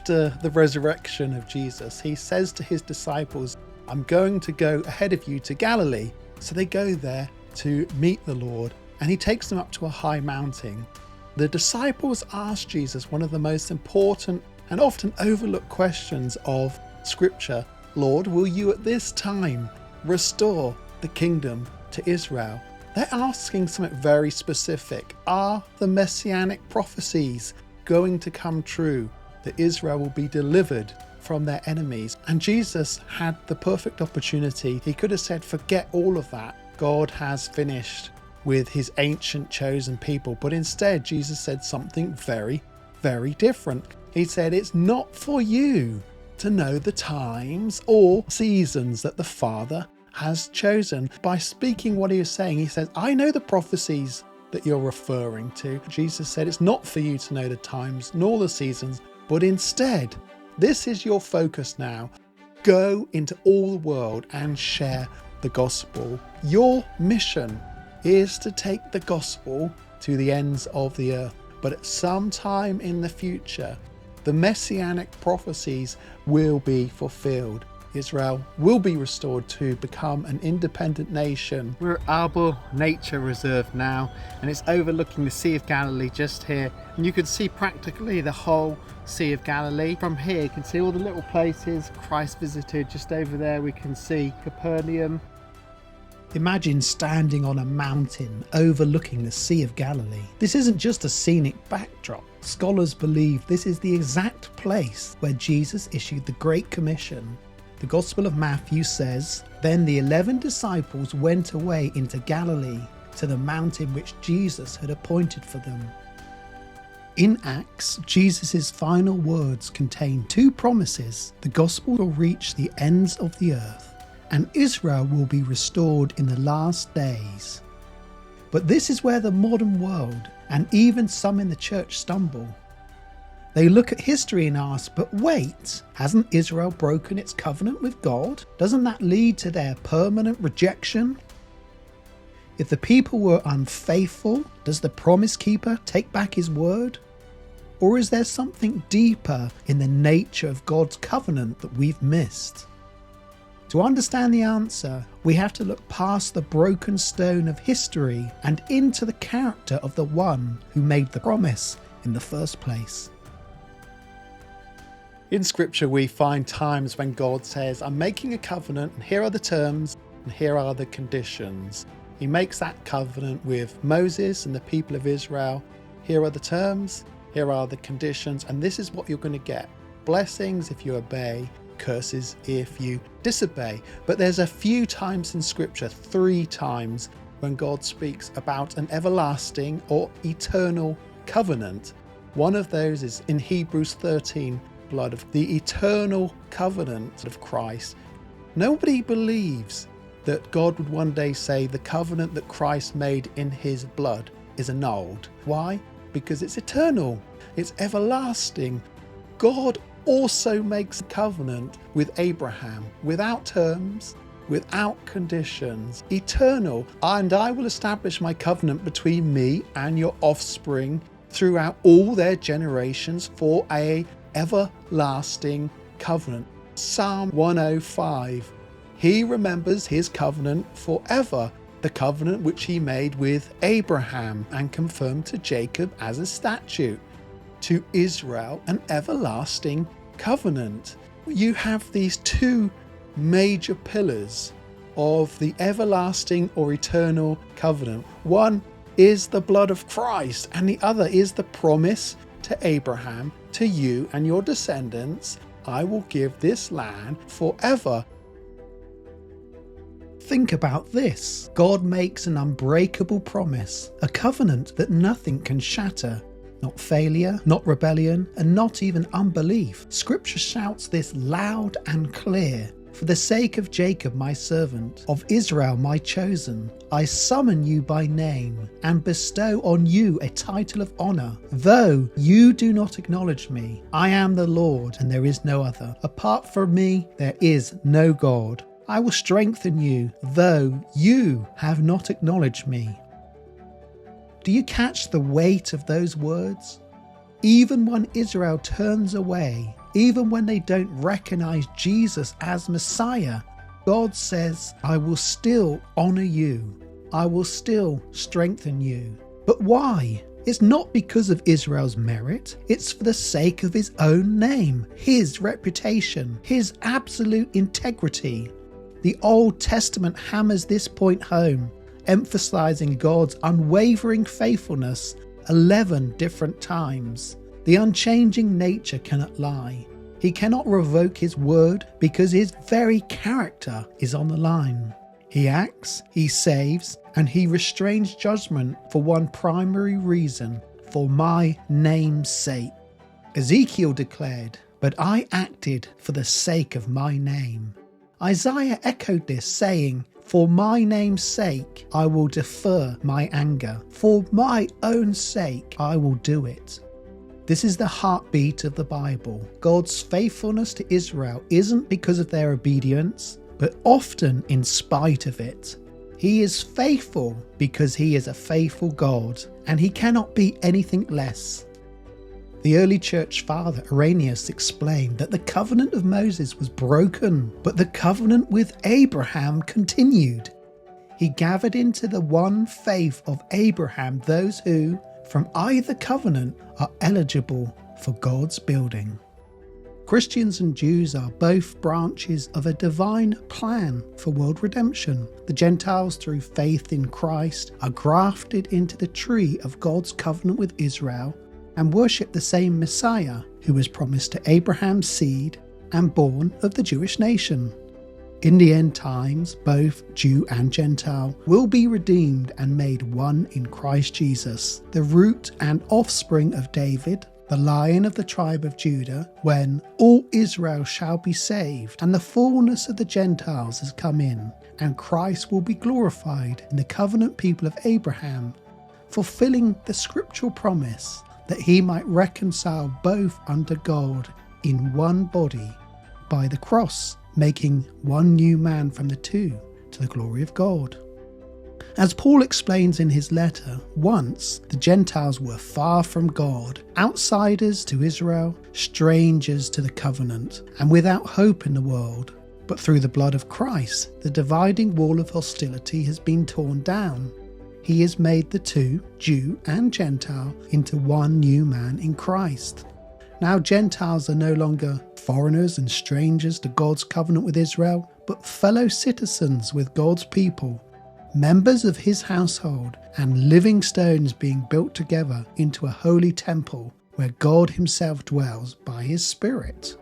after the resurrection of Jesus, he says to his disciples, I'm going to go ahead of you to Galilee. So they go there to meet the Lord, and he takes them up to a high mountain. The disciples ask Jesus one of the most important and often overlooked questions of Scripture. Lord, will you at this time restore the kingdom to Israel? They're asking something very specific. Are the messianic prophecies going to come true, that Israel will be delivered from their enemies? And Jesus had the perfect opportunity. He could have said, forget all of that. God has finished with his ancient chosen people. But instead, Jesus said something very, very different. He said, it's not for you to know the times or seasons that the Father has chosen. By speaking what he was saying, he says, I know the prophecies that you're referring to. Jesus said, it's not for you to know the times nor the seasons, but instead, this is your focus now. Go into all the world and share the gospel. Your mission is to take the gospel to the ends of the earth. But at some time in the future, the messianic prophecies will be fulfilled. Israel will be restored to become an independent nation. We're at Arbor Nature Reserve now, and it's overlooking the Sea of Galilee just here. And you can see practically the whole Sea of Galilee. From here, you can see all the little places Christ visited. Just over there, we can see Capernaum. Imagine standing on a mountain overlooking the Sea of Galilee. This isn't just a scenic backdrop. Scholars believe this is the exact place where Jesus issued the Great Commission. The Gospel of Matthew says, Then the 11 disciples went away into Galilee, to the mountain which Jesus had appointed for them. In Acts, Jesus' final words contain two promises. The gospel will reach the ends of the earth, and Israel will be restored in the last days. But this is where the modern world, and even some in the church, stumble. They look at history and ask, but wait, hasn't Israel broken its covenant with God? Doesn't that lead to their permanent rejection? If the people were unfaithful, does the promise keeper take back his word? Or is there something deeper in the nature of God's covenant that we've missed? To understand the answer, we have to look past the broken stone of history and into the character of the one who made the promise in the first place. In Scripture, we find times when God says, I'm making a covenant, and here are the terms, and here are the conditions. He makes that covenant with Moses and the people of Israel. Here are the terms, here are the conditions, and this is what you're going to get. Blessings if you obey, curses if you disobey. But there's a few times in Scripture, 3 times, when God speaks about an everlasting or eternal covenant. One of those is in Hebrews 13, blood of the eternal covenant of Christ. Nobody believes that God would one day say the covenant that Christ made in his blood is annulled. Why? Because it's eternal, it's everlasting. God also makes a covenant with Abraham without terms, without conditions, eternal. And I will establish my covenant between me and your offspring throughout all their generations for a everlasting covenant. Psalm 105. He remembers his covenant forever, the covenant which he made with Abraham and confirmed to Jacob as a statute, to Israel an everlasting covenant. You have these 2 major pillars of the everlasting or eternal covenant. One is the blood of Christ, and the other is the promise to Abraham, to you and your descendants, I will give this land forever. Think about this. God makes an unbreakable promise, a covenant that nothing can shatter. Not failure, not rebellion, and not even unbelief. Scripture shouts this loud and clear. For the sake of Jacob my servant, of Israel my chosen, I summon you by name, and bestow on you a title of honour. Though you do not acknowledge me, I am the Lord, and there is no other. Apart from me, there is no God. I will strengthen you, though you have not acknowledged me. Do you catch the weight of those words? Even when Israel turns away, even when they don't recognize Jesus as Messiah, God says, I will still honor you. I will still strengthen you. But why? It's not because of Israel's merit. It's for the sake of his own name, his reputation, his absolute integrity. The Old Testament hammers this point home, emphasizing God's unwavering faithfulness 11 different times. The unchanging nature cannot lie. He cannot revoke his word because his very character is on the line. He acts, he saves, and he restrains judgment for one primary reason: for my name's sake. Ezekiel declared, "But I acted for the sake of my name." Isaiah echoed this, saying, "For my name's sake I will defer my anger. For my own sake I will do it." This is the heartbeat of the Bible. God's faithfulness to Israel isn't because of their obedience, but often in spite of it. He is faithful because he is a faithful God, and he cannot be anything less. The early church father Irenaeus explained that the covenant of Moses was broken, but the covenant with Abraham continued. He gathered into the one faith of Abraham those who, from either covenant, are eligible for God's building. Christians and Jews are both branches of a divine plan for world redemption. The Gentiles, through faith in Christ, are grafted into the tree of God's covenant with Israel and worship the same Messiah who was promised to Abraham's seed and born of the Jewish nation. In the end times, both Jew and Gentile will be redeemed and made one in Christ Jesus, the root and offspring of David, the Lion of the tribe of Judah, when all Israel shall be saved and the fullness of the Gentiles has come in, and Christ will be glorified in the covenant people of Abraham, fulfilling the scriptural promise that he might reconcile both unto God in one body by the cross, making one new man from the two to the glory of God. As Paul explains in his letter, once the Gentiles were far from God, outsiders to Israel, strangers to the covenant, and without hope in the world. But through the blood of Christ, the dividing wall of hostility has been torn down. He has made the two, Jew and Gentile, into one new man in Christ. Now Gentiles are no longer foreigners and strangers to God's covenant with Israel, but fellow citizens with God's people, members of his household, and living stones being built together into a holy temple where God himself dwells by his Spirit.